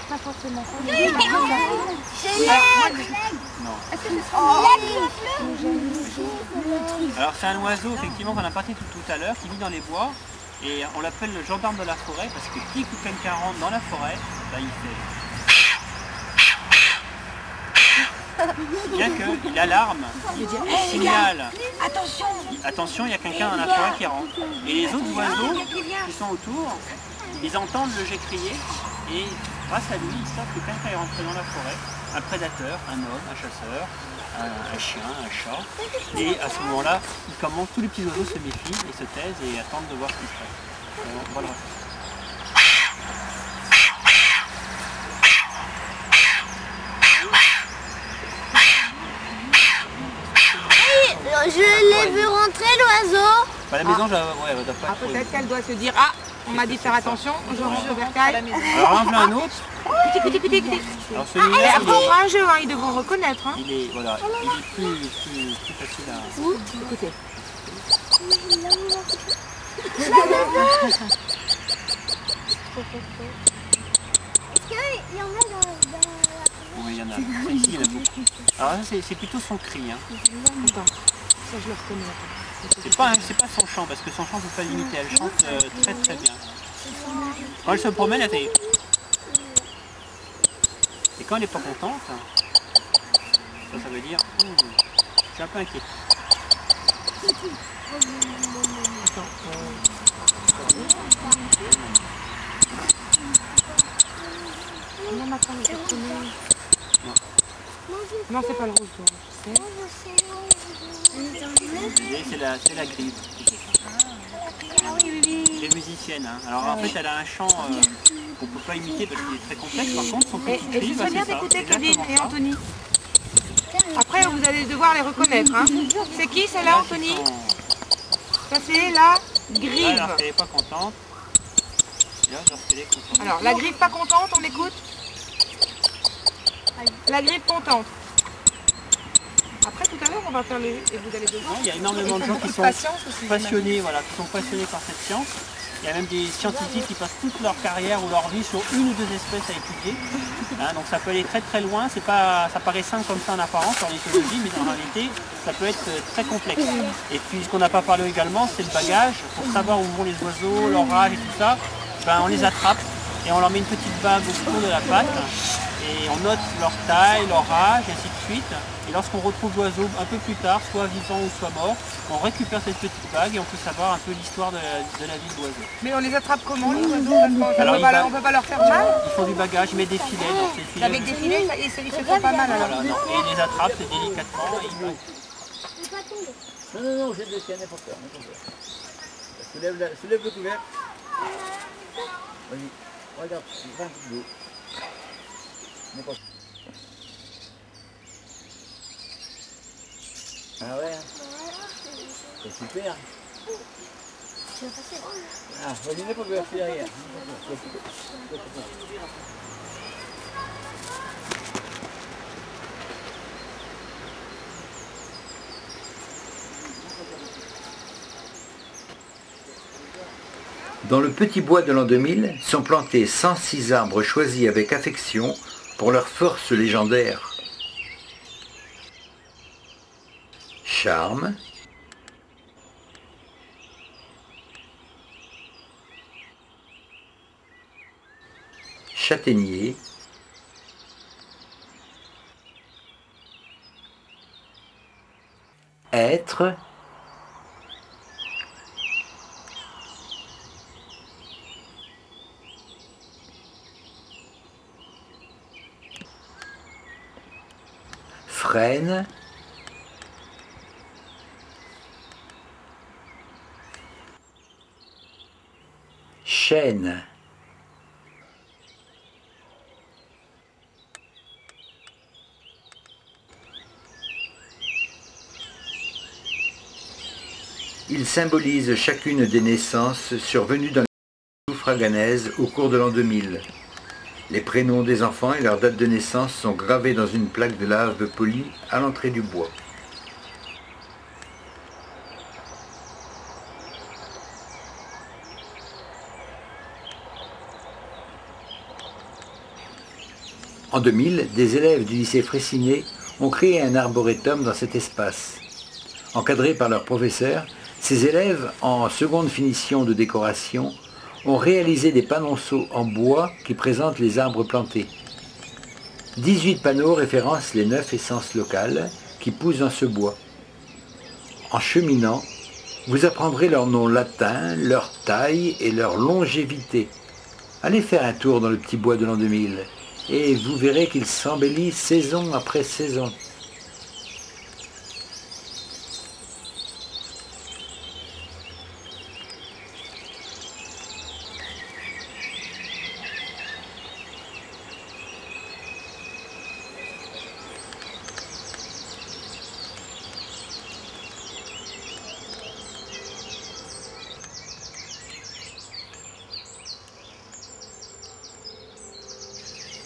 Speaker 3: Pas forcément.
Speaker 4: C'est l'aigle.
Speaker 6: Non.
Speaker 4: L'aigle.
Speaker 6: Alors c'est un oiseau effectivement qu'on a parlé tout à l'heure, qui vit dans les bois, et on l'appelle le gendarme de la forêt, parce que qui que quelqu'un rentre dans la forêt, là il fait... Bien qu'il alarme, il signale, attention, il y a quelqu'un dans la forêt qui rentre. Et les autres oiseaux qui sont autour, ils entendent le jet crier, et grâce à lui, ils savent que quelqu'un est rentré dans la forêt, un prédateur, un homme, un chasseur, un chien, un chat. Et à ce moment-là, ils commencent, tous les petits oiseaux se méfient et se taisent et attendent de voir ce qui se passe. On va le refaire.
Speaker 4: Je l'ai vu rentrer l'oiseau.
Speaker 6: Bah, la maison, ouais, elle doit pas
Speaker 3: Ah,
Speaker 6: être...
Speaker 3: peut-être qu'elle doit se dire, ah, on m'a dit de faire attention, je rentre au bercail.
Speaker 6: Alors là, on un autre.
Speaker 3: Écoutez.
Speaker 6: Alors
Speaker 3: Elle
Speaker 6: celui-là,
Speaker 3: apprendra un jeu, hein, ils devront reconnaître. Hein.
Speaker 6: il est plus facile à...
Speaker 3: Écoutez.
Speaker 4: Est-ce qu'il y en a dans
Speaker 6: Oui, il y en a. Ici, il y en a beaucoup. Alors là, c'est plutôt son cri. Hein.
Speaker 3: Attends, ça je le reconnais.
Speaker 6: C'est pas son chant, parce que son chant, il ne faut pas l'imiter. Elle chante très très bien. Quand elle se promène, elle fait... Et quand elle n'est pas contente, ça veut dire... je suis un peu inquiet.
Speaker 3: Non, ma femme, je reconnais. Non, c'est pas le rouge, toi, je sais.
Speaker 6: C'est la griffe. Elle est musicienne. Hein. Alors en fait, elle a un chant qu'on ne peut pas imiter parce qu'il est très complexe. Par contre, son petit
Speaker 3: Et
Speaker 6: cri,
Speaker 3: je
Speaker 6: bah,
Speaker 3: serais bien
Speaker 6: c'est ça.
Speaker 3: d'écouter
Speaker 6: C'est
Speaker 3: Kevin
Speaker 6: exactement
Speaker 3: et
Speaker 6: ça.
Speaker 3: Anthony. Après, vous allez devoir les reconnaître. Hein. C'est qui celle-là,
Speaker 6: Là,
Speaker 3: Anthony?
Speaker 6: c'est son-
Speaker 3: Ça, c'est la
Speaker 6: Là,
Speaker 3: grive.
Speaker 6: lorsqu'elle n'est pas contente. Là, lorsqu'elle est contente.
Speaker 3: Alors, la grive pas contente, on écoute. La grive contente. Après, tout à l'heure, on va faire les... Et vous allez devoir...
Speaker 6: Il y a énormément de gens qui sont passionnés, voilà, qui sont passionnés par cette science. Il y a même des scientifiques qui passent toute leur carrière ou leur vie sur une ou deux espèces à étudier. Hein, donc ça peut aller très très loin. Ça paraît simple comme ça en apparence en éthologie, mais en réalité, ça peut être très complexe. Et puis ce qu'on n'a pas parlé également, c'est le bagage. Pour savoir où vont les oiseaux, leur âge et tout ça, ben, on les attrape et on leur met une petite bague au fond de la patte. Et on note leur taille, leur âge, et ainsi de suite. Et lorsqu'on retrouve l'oiseau un peu plus tard, soit vivant ou soit mort, on récupère cette petite bague et on peut savoir un peu l'histoire de la vie de l'oiseau.
Speaker 3: Mais on les attrape comment les oiseaux? On peut pas leur faire mal?
Speaker 6: Ils font du bagage, ils mettent des filets dans ces filets.
Speaker 3: Avec des filets, ils se font pas mal alors.
Speaker 6: Voilà, non. Et ils les attrapent délicatement et ils vont.
Speaker 5: Non, j'ai laissé n'importe quoi. Soulève le couvercle. Vas-y, regarde, il va un peu d'eau. N'importe quoi. Ah ouais, c'est super. Ah, vas-y, n'importe quoi, c'est derrière.
Speaker 1: Dans le petit bois de l'an 2000 sont plantés 106 arbres choisis avec affection pour leur force légendaire. Charme, châtaignier, hêtre, frêne, chêne, ils symbolisent chacune des naissances survenues dans les Soufraganaises au cours de l'an 2000. Les prénoms des enfants et leur date de naissance sont gravés dans une plaque de lave polie à l'entrée du bois. En 2000, des élèves du lycée Fraissinet ont créé un arboretum dans cet espace. Encadrés par leur professeur, ces élèves, en seconde finition de décoration, ont réalisé des panonceaux en bois qui présentent les arbres plantés. 18 panneaux référencent les 9 essences locales qui poussent dans ce bois. En cheminant, vous apprendrez leurs noms latins, leur taille et leur longévité. Allez faire un tour dans le petit bois de l'an 2000 et vous verrez qu'il s'embellit saison après saison.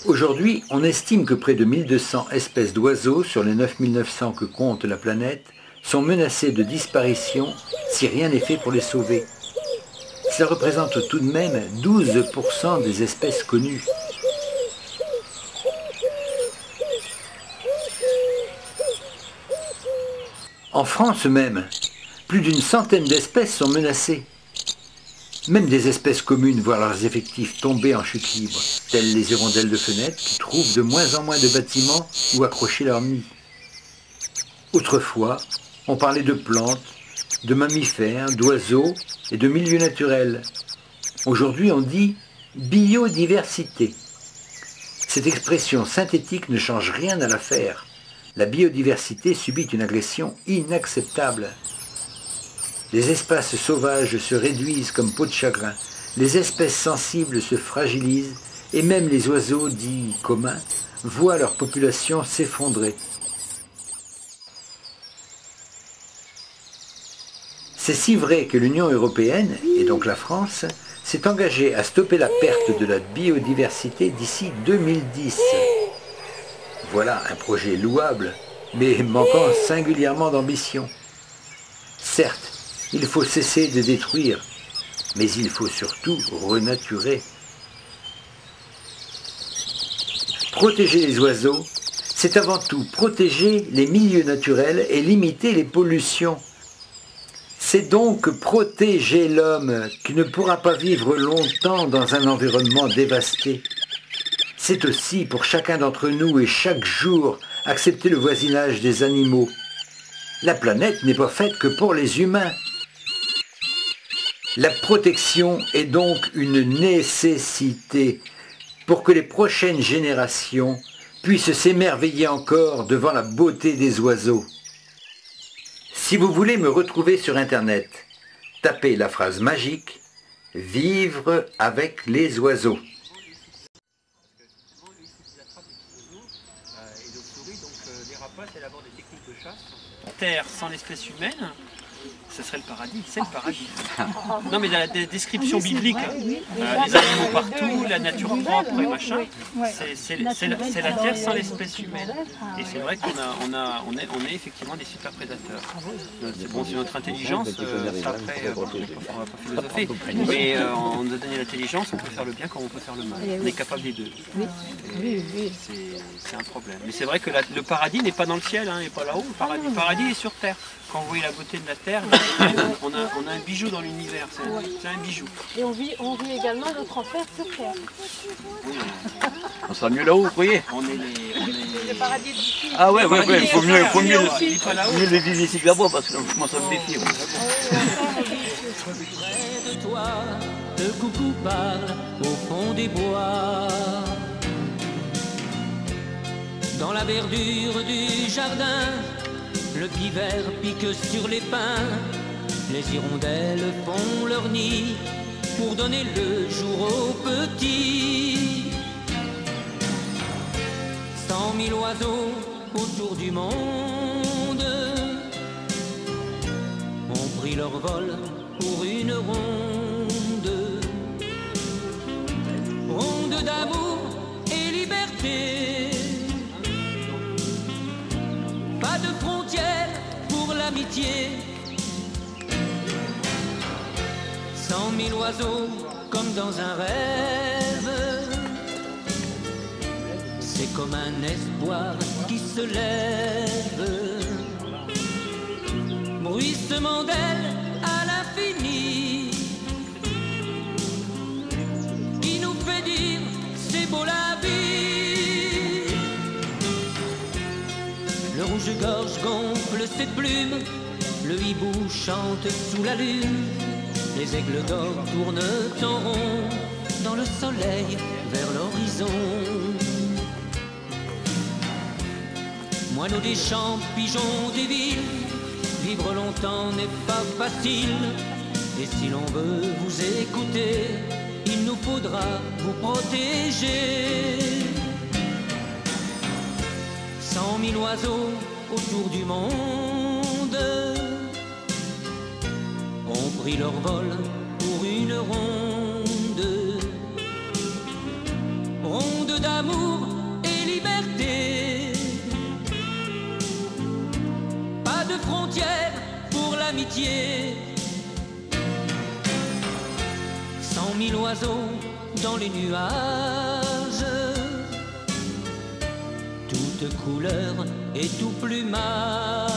Speaker 1: Aujourd'hui, on estime que près de 1200 espèces d'oiseaux sur les 9900 que compte la planète sont menacées de disparition si rien n'est fait pour les sauver. Cela représente tout de même 12% des espèces connues. En France même, plus d'une centaine d'espèces sont menacées. Même des espèces communes voient leurs effectifs tomber en chute libre, telles les hirondelles de fenêtre qui trouvent de moins en moins de bâtiments où accrocher leur nid. Autrefois, on parlait de plantes, de mammifères, d'oiseaux et de milieux naturels. Aujourd'hui, on dit biodiversité. Cette expression synthétique ne change rien à l'affaire. La biodiversité subit une agression inacceptable. Les espaces sauvages se réduisent comme peau de chagrin, les espèces sensibles se fragilisent et même les oiseaux dits communs voient leur population s'effondrer. C'est si vrai que l'Union européenne, et donc la France, s'est engagée à stopper la perte de la biodiversité d'ici 2010. Voilà un projet louable, mais manquant singulièrement d'ambition. Certes, il faut cesser de détruire, mais il faut surtout renaturer. Protéger les oiseaux, c'est avant tout protéger les milieux naturels et limiter les pollutions. C'est donc protéger l'homme qui ne pourra pas vivre longtemps dans un environnement dévasté. C'est aussi pour chacun d'entre nous et chaque jour accepter le voisinage des animaux. La planète n'est pas faite que pour les humains. La protection est donc une nécessité pour que les prochaines générations puissent s'émerveiller encore devant la beauté des oiseaux. Si vous voulez me retrouver sur Internet, tapez la phrase magique « Vivre avec les oiseaux ».
Speaker 6: Terre sans l'espèce humaine, ce serait le paradis, c'est le paradis. Non mais dans la description biblique, les animaux partout, la nature propre et machin, c'est la Terre sans l'espèce humaine. Et c'est vrai qu'on est effectivement des super prédateurs. Bon, c'est notre intelligence, ça après, on va pas philosopher, mais on nous a donné l'intelligence, on peut faire le bien comme on peut faire le mal. On est capable des deux. C'est un problème. Mais c'est vrai que le paradis n'est pas dans le ciel, hein, n'est pas là-haut, le paradis est sur Terre. Quand vous voyez la beauté de la Terre, on a un bijou dans l'univers, c'est un bijou.
Speaker 8: Et on vit également notre enfer sur Terre.
Speaker 5: Oui. On sera mieux là-haut, vous voyez.
Speaker 6: On est les...
Speaker 8: Le paradis d'ici.
Speaker 5: Ah ouais, il faut mieux le vivre ici que là-bas, parce que je commence à me méfier.
Speaker 9: Près de toi, le coucou parle au fond des bois. Dans la verdure du jardin, le pivert pique sur les pins. Les hirondelles font leur nid pour donner le jour aux petits. 100 000 oiseaux autour du monde ont pris leur vol pour une ronde. Ronde d'amour et liberté. Pas de frontières pour l'amitié. 100 000 oiseaux comme dans un rêve. C'est comme un espoir qui se lève. Bruissement d'ailes à l'infini, qui nous fait dire c'est beau la vie. Le rouge-gorge gonfle ses plumes, le hibou chante sous la lune. Les aigles d'or tournent en rond dans le soleil vers l'horizon. Moineaux des champs, pigeons des villes, vivre longtemps n'est pas facile. Et si l'on veut vous écouter, il nous faudra vous protéger. 100 000 oiseaux autour du monde ont pris leur vol pour une ronde. Ronde d'amour et liberté. Pas de frontières pour l'amitié. 100 000 oiseaux dans les nuages, toutes couleurs et tout plumage.